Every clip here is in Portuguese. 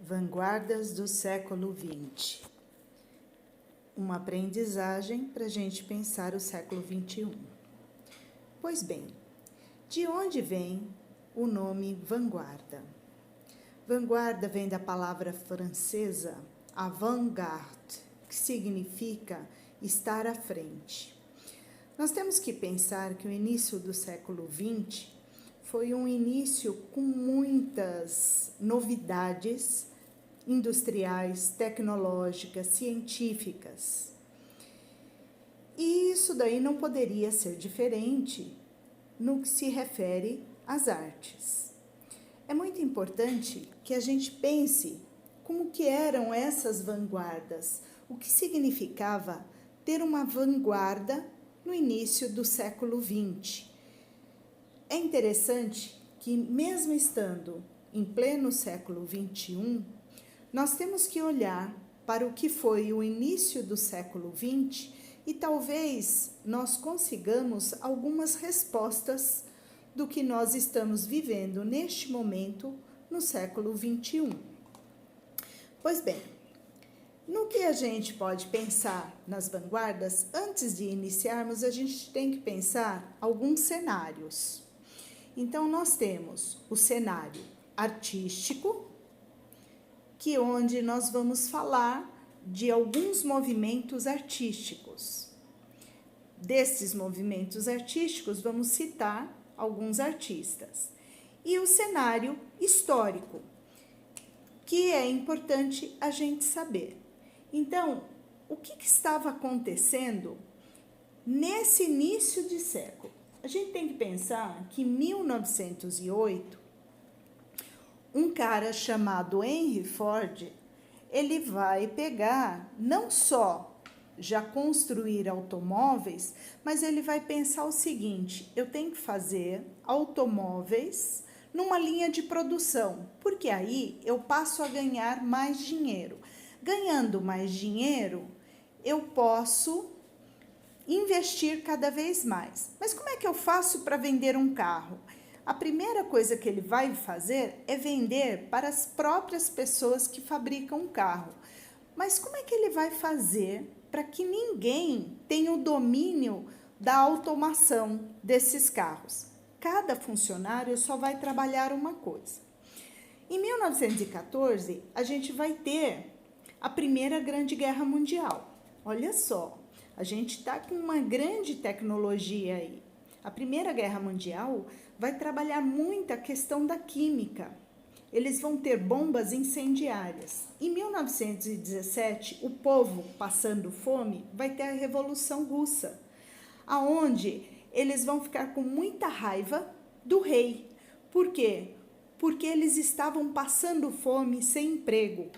Vanguardas do século XX. Uma aprendizagem para a gente pensar o século XXI. Pois bem, de onde vem o nome vanguarda? Vanguarda vem da palavra francesa avant-garde, que significa estar à frente. Nós temos que pensar que o início do século XX foi um início com muitas novidades industriais, tecnológicas, científicas. E isso daí não poderia ser diferente no que se refere às artes. É muito importante que a gente pense como que eram essas vanguardas, o que significava ter uma vanguarda no início do século XX. É interessante que, mesmo estando em pleno século XXI, nós temos que olhar para o que foi o início do século XX e talvez nós consigamos algumas respostas do que nós estamos vivendo neste momento no século XXI. Pois bem, no que a gente pode pensar nas vanguardas, antes de iniciarmos, a gente tem que pensar alguns cenários. Então, nós temos o cenário artístico, que onde nós vamos falar de alguns movimentos artísticos. Desses movimentos artísticos, vamos citar alguns artistas. E o cenário histórico, que é importante a gente saber. Então, o que estava acontecendo nesse início de século? A gente tem que pensar que em 1908, um cara chamado Henry Ford, ele vai pegar, não só já construir automóveis, mas ele vai pensar o seguinte: eu tenho que fazer automóveis numa linha de produção, porque aí eu passo a ganhar mais dinheiro. Ganhando mais dinheiro, eu posso investir cada vez mais. Mas como é que eu faço para vender um carro? A primeira coisa que ele vai fazer é vender para as próprias pessoas que fabricam o carro. Mas como é que ele vai fazer para que ninguém tenha o domínio da automação desses carros? Cada funcionário só vai trabalhar uma coisa. Em 1914, a gente vai ter a Primeira Grande Guerra Mundial. Olha só, a gente está com uma grande tecnologia aí. A Primeira Guerra Mundial vai trabalhar muito a questão da química. Eles vão ter bombas incendiárias. Em 1917, o povo passando fome vai ter a Revolução Russa, aonde eles vão ficar com muita raiva do rei. Por quê? Porque eles estavam passando fome sem emprego.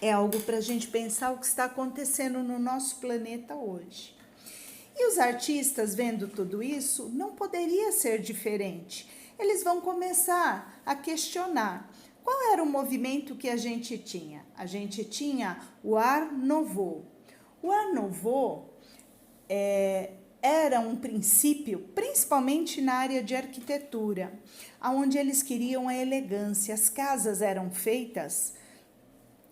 É algo para a gente pensar o que está acontecendo no nosso planeta hoje. E os artistas, vendo tudo isso, não poderia ser diferente. Eles vão começar a questionar qual era o movimento que a gente tinha. A gente tinha o Art Nouveau. O Art Nouveau era um princípio, principalmente na área de arquitetura, onde eles queriam a elegância. As casas eram feitas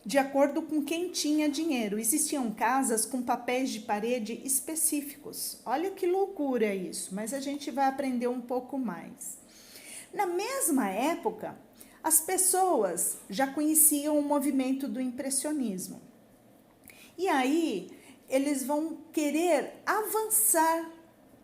de acordo com quem tinha dinheiro. Existiam casas com papéis de parede específicos. Olha que loucura isso, mas a gente vai aprender um pouco mais. Na mesma época, as pessoas já conheciam o movimento do impressionismo. E aí, eles vão querer avançar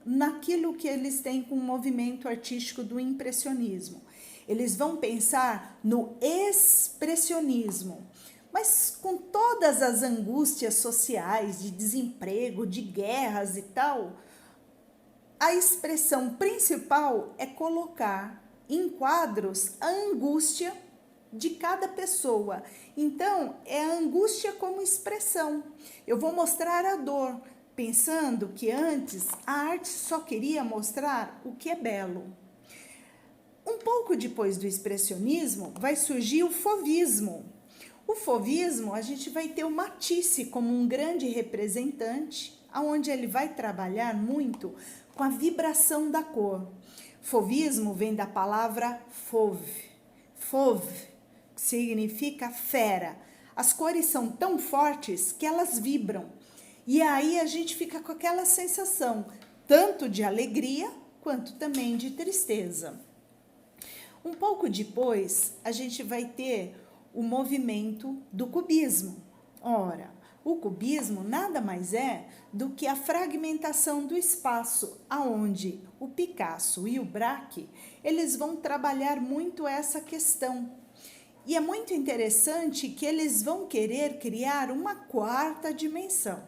naquilo que eles têm com o movimento artístico do impressionismo. Eles vão pensar no expressionismo. Mas com todas as angústias sociais, de desemprego, de guerras e tal, a expressão principal é colocar em quadros a angústia de cada pessoa. Então, é a angústia como expressão. Eu vou mostrar a dor, pensando que antes a arte só queria mostrar o que é belo. Um pouco depois do expressionismo, vai surgir o fauvismo. O fauvismo, a gente vai ter o Matisse como um grande representante, onde ele vai trabalhar muito com a vibração da cor. Fauvismo vem da palavra fauve, significa fera. As cores são tão fortes que elas vibram. E aí a gente fica com aquela sensação, tanto de alegria, quanto também de tristeza. Um pouco depois, a gente vai ter o movimento do cubismo. Ora, o cubismo nada mais é do que a fragmentação do espaço, aonde o Picasso e o Braque, eles vão trabalhar muito essa questão. E é muito interessante que eles vão querer criar uma quarta dimensão.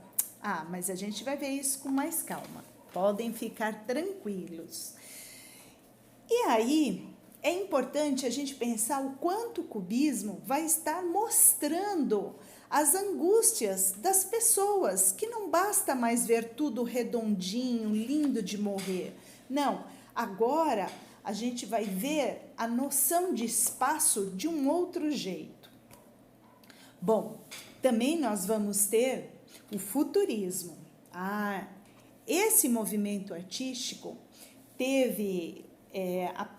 Mas a gente vai ver isso com mais calma. Podem ficar tranquilos. E aí, é importante a gente pensar o quanto o cubismo vai estar mostrando as angústias das pessoas, que não basta mais ver tudo redondinho, lindo de morrer. Não, agora a gente vai ver a noção de espaço de um outro jeito. Bom, também nós vamos ter o futurismo. Esse movimento artístico teve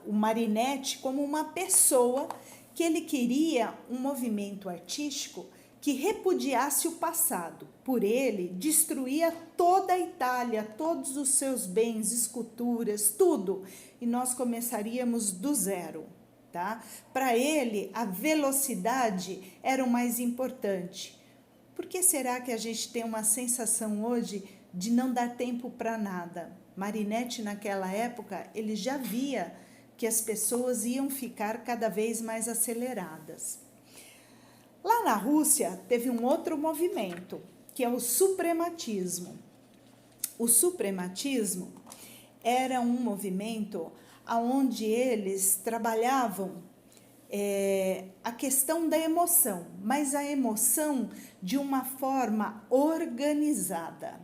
o Marinetti como uma pessoa que ele queria um movimento artístico que repudiasse o passado. Por ele, destruía toda a Itália, todos os seus bens, esculturas, tudo. E nós começaríamos do zero, tá? Para ele, a velocidade era o mais importante. Por que será que a gente tem uma sensação hoje de não dar tempo para nada? Marinetti, naquela época, ele já via que as pessoas iam ficar cada vez mais aceleradas. Lá na Rússia, teve um outro movimento, que é o suprematismo. O suprematismo era um movimento onde eles trabalhavam a questão da emoção, mas a emoção de uma forma organizada.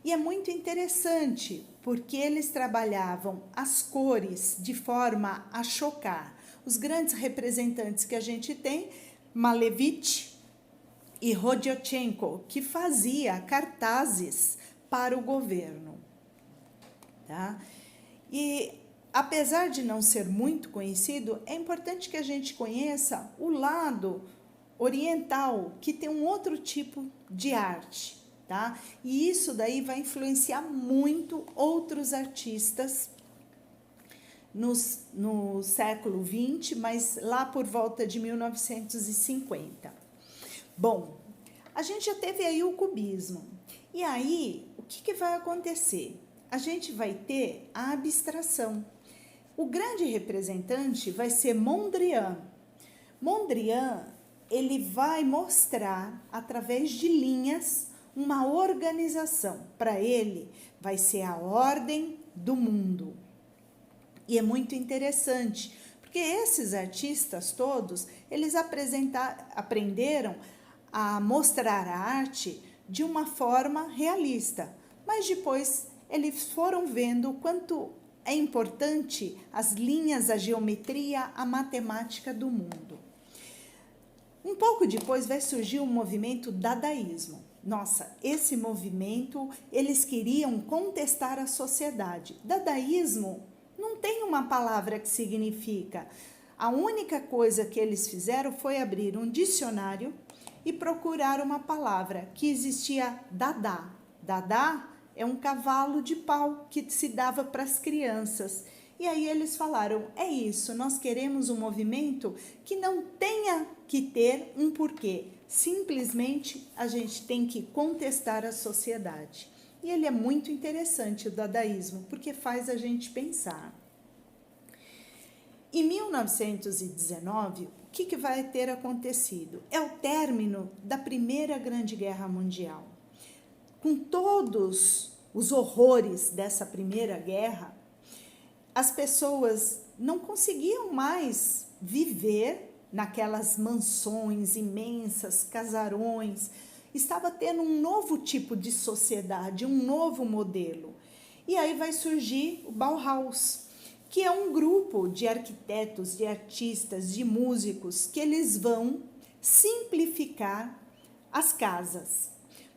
E é muito interessante, porque eles trabalhavam as cores de forma a chocar. Os grandes representantes que a gente tem, Malevich e Rodioschenko, que fazia cartazes para o governo. Tá? E apesar de não ser muito conhecido, é importante que a gente conheça o lado oriental, que tem um outro tipo de arte. Tá? E isso daí vai influenciar muito outros artistas no século XX, mas lá por volta de 1950. Bom, a gente já teve aí o cubismo. E aí, o que vai acontecer? A gente vai ter a abstração. O grande representante vai ser Mondrian. Mondrian, ele vai mostrar, através de linhas, uma organização. Para ele, vai ser a ordem do mundo. E é muito interessante, porque esses artistas todos, eles aprenderam a mostrar a arte de uma forma realista. Mas depois, eles foram vendo o quanto é importante as linhas, a geometria, a matemática do mundo. Um pouco depois vai surgir o movimento dadaísmo. Nossa, esse movimento, eles queriam contestar a sociedade. Dadaísmo não tem uma palavra que significa. A única coisa que eles fizeram foi abrir um dicionário e procurar uma palavra, que existia Dada. Dada é um cavalo de pau que se dava para as crianças. E aí eles falaram, é isso, nós queremos um movimento que não tenha que ter um porquê. Simplesmente a gente tem que contestar a sociedade. E ele é muito interessante, o dadaísmo, porque faz a gente pensar. Em 1919, o que vai ter acontecido? É o término da Primeira Grande Guerra Mundial. Com todos os horrores dessa Primeira Guerra, as pessoas não conseguiam mais viver naquelas mansões imensas, casarões. Estava tendo um novo tipo de sociedade, um novo modelo. E aí vai surgir o Bauhaus, que é um grupo de arquitetos, de artistas, de músicos, que eles vão simplificar as casas.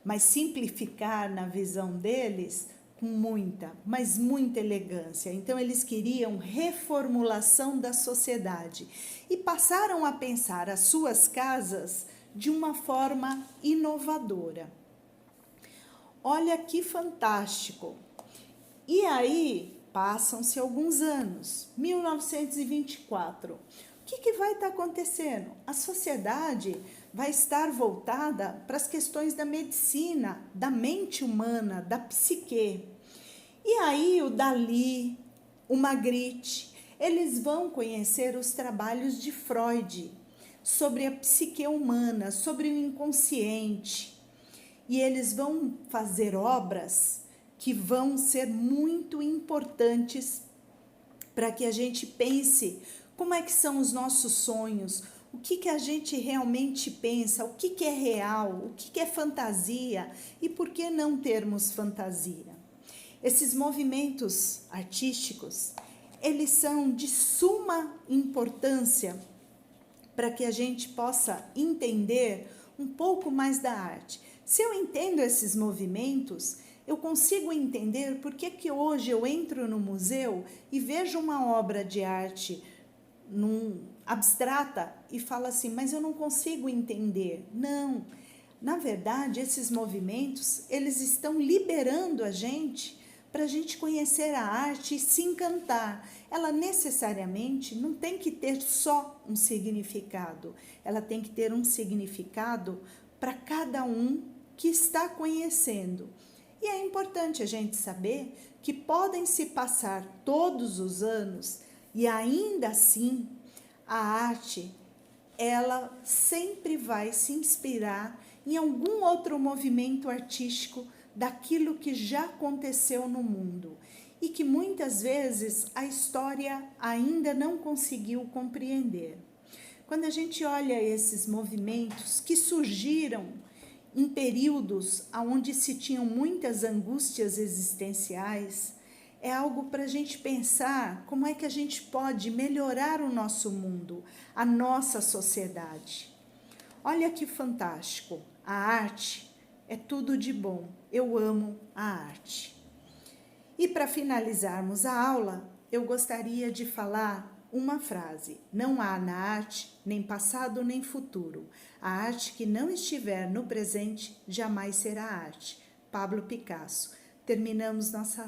Mas simplificar na visão deles com muita, mas muita elegância. Então eles queriam reformulação da sociedade e passaram a pensar as suas casas de uma forma inovadora. Olha que fantástico! E aí passam-se alguns anos, 1924. O que vai estar acontecendo? A sociedade vai estar voltada para as questões da medicina, da mente humana, da psique. E aí o Dalí, o Magritte, eles vão conhecer os trabalhos de Freud sobre a psique humana, sobre o inconsciente. E eles vão fazer obras que vão ser muito importantes para que a gente pense como é que são os nossos sonhos, o que a gente realmente pensa, o que é real, o que é fantasia e por que não termos fantasia. Esses movimentos artísticos, eles são de suma importância para que a gente possa entender um pouco mais da arte. Se eu entendo esses movimentos, eu consigo entender por que hoje eu entro no museu e vejo uma obra de arte abstrata e falo assim, mas eu não consigo entender. Não, na verdade, esses movimentos, eles estão liberando a gente para a gente conhecer a arte e se encantar. Ela necessariamente não tem que ter só um significado, ela tem que ter um significado para cada um que está conhecendo. E é importante a gente saber que podem se passar todos os anos e ainda assim a arte, ela sempre vai se inspirar em algum outro movimento artístico daquilo que já aconteceu no mundo e que muitas vezes a história ainda não conseguiu compreender. Quando a gente olha esses movimentos que surgiram em períodos onde se tinham muitas angústias existenciais, é algo para a gente pensar como é que a gente pode melhorar o nosso mundo, a nossa sociedade. Olha que fantástico, a arte é tudo de bom, eu amo a arte. E para finalizarmos a aula, eu gostaria de falar uma frase: não há na arte nem passado nem futuro. A arte que não estiver no presente jamais será arte. Pablo Picasso. Terminamos nossa aula.